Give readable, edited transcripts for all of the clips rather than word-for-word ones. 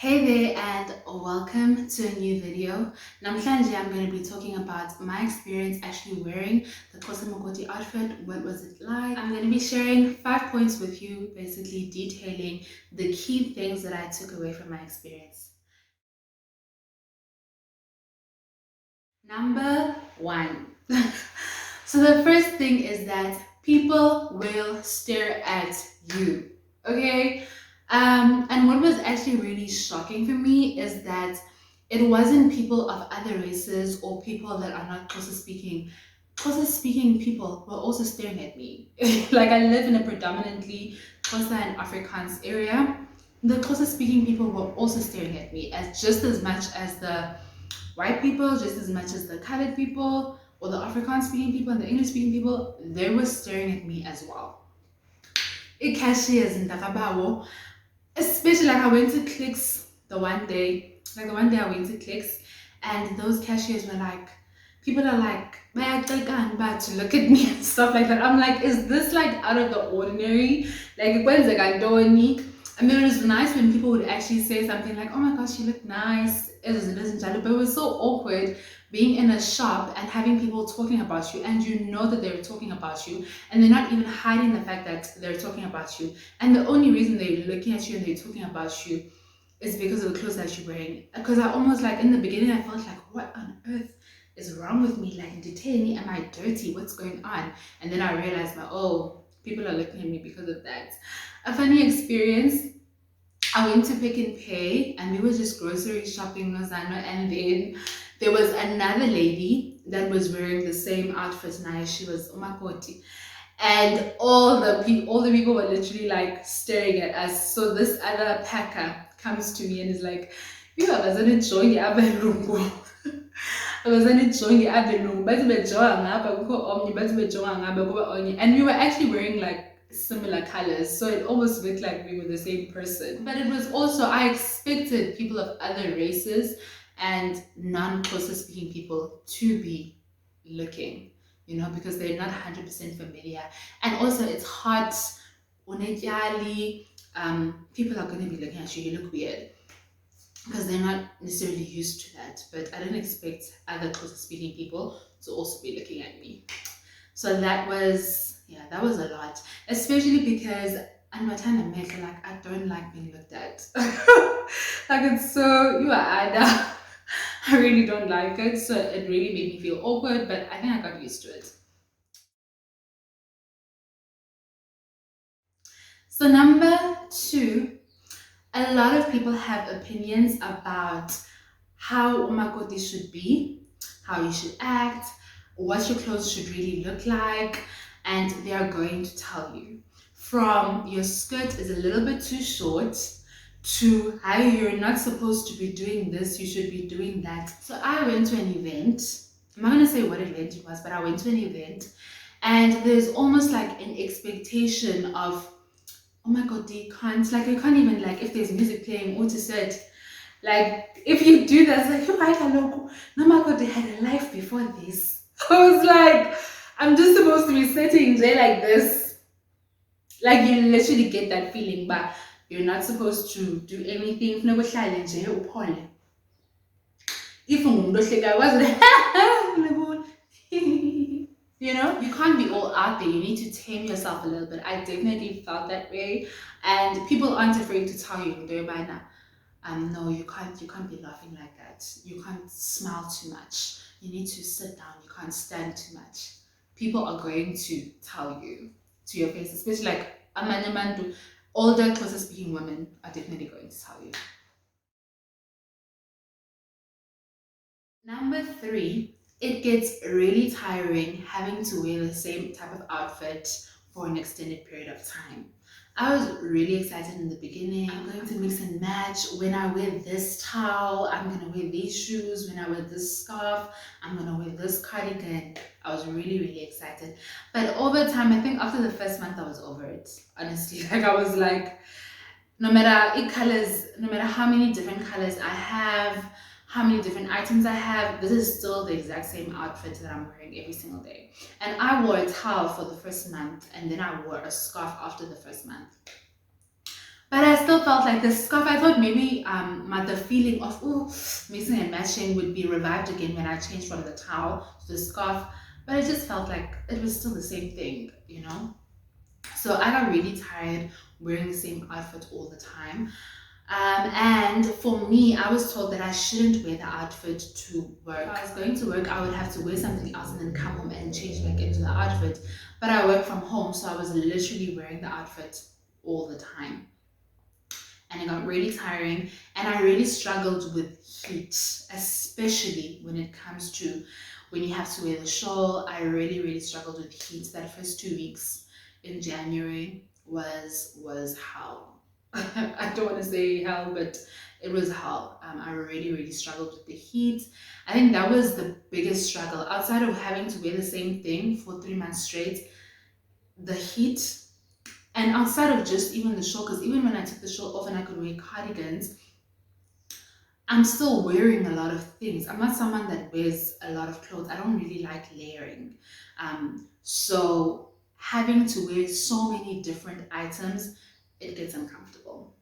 Hey there and welcome to a new video. Namhlanje I'm going to be talking about my experience actually wearing the Xhosa Makoti outfit. What was it like? I'm going to be sharing 5 points with you, basically detailing the key things that I took away from my experience. Number one. So the first thing is that people will stare at you. Okay? And what was actually really shocking for me is that it wasn't people of other races or people that are not Xhosa speaking. Xhosa speaking people were also staring at me. Like I live in a predominantly Xhosa and Afrikaans area. The Xhosa speaking people were also staring at me as just as much as the white people, just as much as the colored people or the Afrikaans speaking people and the English speaking people, they were staring at me as well. It cashiers in Takabawo, especially like I went to Clicks the one day, like the one day I went to Clicks, and those cashiers were like, people are like, bad to look at me and stuff like that. I'm like, is this like out of the ordinary? Like, when's the gandoni? I mean, it was nice when people would actually say something like, oh my gosh, you look nice. But it was so awkward being in a shop and having people talking about you, and you know that they're talking about you, and they're not even hiding the fact that they're talking about you. And the only reason they're looking at you and they're talking about you is because of the clothes that you're wearing. Because I almost like in the beginning, I felt like, what on earth is wrong with me? Like, detain me? Am I dirty? What's going on? And then I realized, like, oh, people are looking at me because of that. A funny experience. I went to Pick and Pay and we were just grocery shopping, Lozano, and then there was another lady that was wearing the same outfit now. She was Makoti. And all the people were literally like staring at us. So this other packer comes to me and is like, you wasn't enjoying abelungu. I wasn't enjoying abelungu. Bathi bejonga ngapha kukho omnye, bathi bejonga ngapha kuba omnye. And we were actually wearing like similar colors, so it almost looked like we were the same person. But it was also, I expected people of other races and non-Xhosa speaking people to be looking, you know, because they're not 100% familiar. And also it's hot, unetyali, people are going to be looking at you, you look weird because they're not necessarily used to that. But I didn't expect other Xhosa speaking people to also be looking at me. So that was, yeah, that was a lot, especially because I'm not trying to make like I don't like being looked at. Like it's so you are Ada. I really don't like it, so it really made me feel awkward, but I think I got used to it. So number two, a lot of people have opinions about how umakoti should be, how you should act, what your clothes should really look like, and they are going to tell you. From your skirt is a little bit too short to how you're not supposed to be doing this, you should be doing that. So I went to an event. I'm not gonna say what event it was, but I went to an event and there's almost like an expectation of, oh my god, you can't even like if there's music playing or to set. Like if you do that, it's like, no my god, they had a life before this. I was like, I'm just supposed to be sitting there like this. Like you literally get that feeling, but you're not supposed to do anything. If you know, you can't be all out there. You need to tame yourself a little bit. I definitely felt that way, and people aren't afraid to tell you, no, you can't be laughing like that. You can't smile too much. You need to sit down. You can't stand too much. People are going to tell you to your face, especially like Amanyamandu, older, Xhosa speaking women are definitely going to tell you. Number three, it gets really tiring having to wear the same type of outfit for an extended period of time. I was really excited in the beginning. I'm going to mix and match. When I wear this towel, I'm going to wear these shoes. When I wear this scarf, I'm going to wear this cardigan. I was really, really excited. But over time, I think after the first month, I was over it. Honestly, like I was like, no matter colors, no matter how many different colors I have, how many different items I have, this is still the exact same outfit that I'm wearing every single day. And I wore a towel for the first month and then I wore a scarf after the first month. But I still felt like the scarf. I thought maybe the feeling of mixing and matching would be revived again when I changed from the towel to the scarf. But it just felt like it was still the same thing, you know. So I got really tired wearing the same outfit all the time. And for me, I was told that I shouldn't wear the outfit to work. If I was going to work, I would have to wear something else and then come home and change back into the outfit. But I work from home, so I was literally wearing the outfit all the time. And it got really tiring, and I really struggled with heat, especially when it comes to when you have to wear the shawl. I really, really struggled with heat. That first 2 weeks in January was hell. I don't want to say hell, but it was hell. I really, really struggled with the heat. I think that was the biggest struggle. Outside of having to wear the same thing for 3 months straight, the heat, and outside of just even the shawl, because even when I took the shawl off and I could wear cardigans, I'm still wearing a lot of things. I'm not someone that wears a lot of clothes. I don't really like layering. So having to wear so many different items, it gets uncomfortable.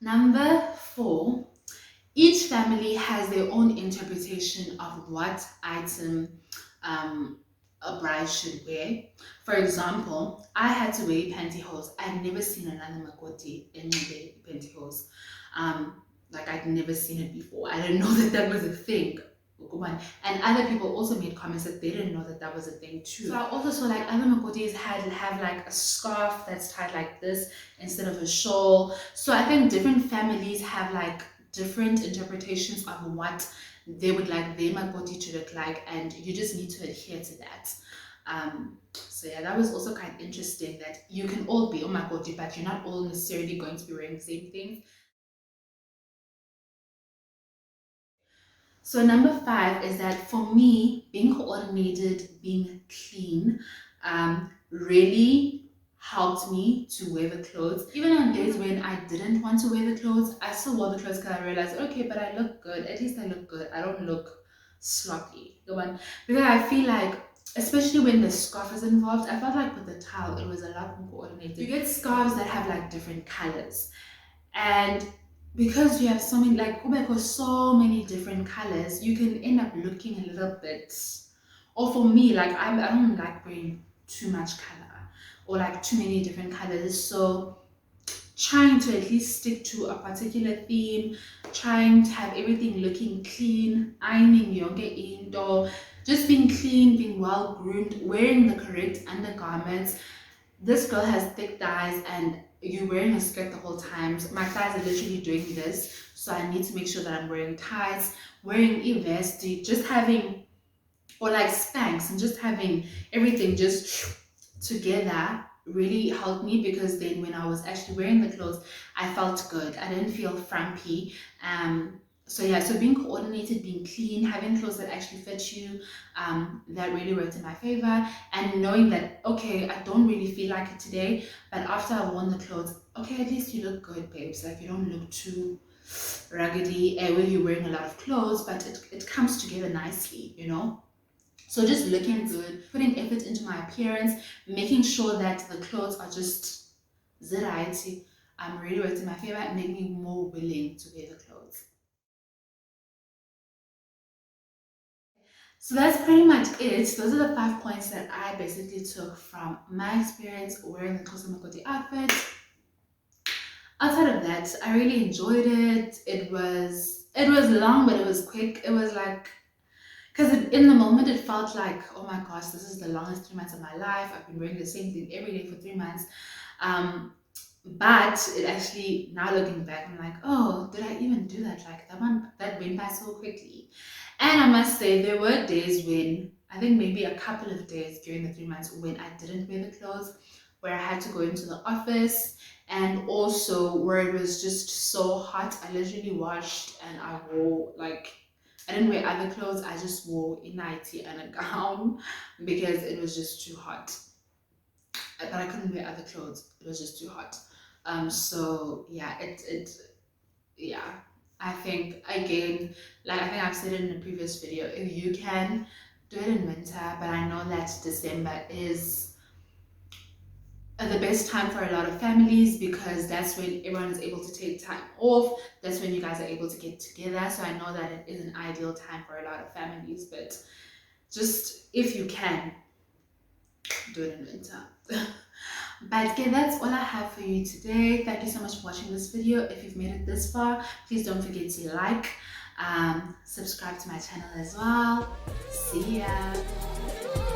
Number four, each family has their own interpretation of what item um, a bride should wear. For example, I had to wear pantyhose. I'd never seen another Makoti in their pantyhose. Like I'd never seen it before. I didn't know that that was a thing. And other people also made comments that they didn't know that that was a thing too. So I also saw like other Makotis had have like a scarf that's tied like this instead of a shawl. So I think different families have like different interpretations of what they would like their Makoti to look like, and you just need to adhere to that. So yeah, that was also kind of interesting that you can all be Makoti, but you're not all necessarily going to be wearing the same thing. So number five is that for me, being coordinated, being clean, really helped me to wear the clothes. Even on days when I didn't want to wear the clothes, I still wore the clothes because I realized, okay, but I look good. At least I look good. I don't look sloppy. The one because I feel like, especially when the scarf is involved, I felt like with the towel, it was a lot more coordinated. You get scarves that have like different colors. And because you have so many, like Kubeko, so many different colors, you can end up looking a little bit, or for me, like I don't like wearing too much color or like too many different colors. So trying to at least stick to a particular theme, trying to have everything looking clean, ironing yoga indoor, just being clean, being well groomed, wearing the correct undergarments. This girl has thick thighs and you're wearing a skirt the whole time. So my thighs are literally doing this. So I need to make sure that I'm wearing tights, wearing a vest, just having, or like Spanx, and just having everything just together really helped me, because then when I was actually wearing the clothes, I felt good. I didn't feel frumpy. So yeah, so being coordinated, being clean, having clothes that actually fit you, that really worked in my favor. And knowing that, okay, I don't really feel like it today, but after I've worn the clothes, okay, at least you look good, babes. Like you don't look too raggedy when you're wearing a lot of clothes, but it comes together nicely, you know? So just looking good, putting effort into my appearance, making sure that the clothes are just zeraiti, really worked in my favor and made me more willing to wear the clothes. So that's pretty much it. Those are the 5 points that I basically took from my experience wearing the Xhosa Makoti outfit. Outside of that, I really enjoyed it. It was long, but it was quick. It was like, because in the moment it felt like, oh my gosh, this is the longest 3 months of my life. I've been wearing the same thing every day for 3 months. Um, but it actually, now looking back, I'm like, oh, did I even do that? Like that went by so quickly. And I must say, there were days when, I think maybe a couple of days during the 3 months when I didn't wear the clothes, where I had to go into the office, and also where it was just so hot. I literally washed and I wore like, I didn't wear other clothes. I just wore a nightie and a gown because it was just too hot. But I couldn't wear other clothes. It was just too hot. So yeah, yeah. I think again, like I think I've said it in a previous video, if you can do it in winter, but I know that December is the best time for a lot of families because that's when everyone is able to take time off. That's when you guys are able to get together. So I know that it is an ideal time for a lot of families, but just if you can, do it in winter. But okay, that's all I have for you today. Thank you so much for watching this video. If you've made it this far, please don't forget to like, subscribe to my channel as well. See ya.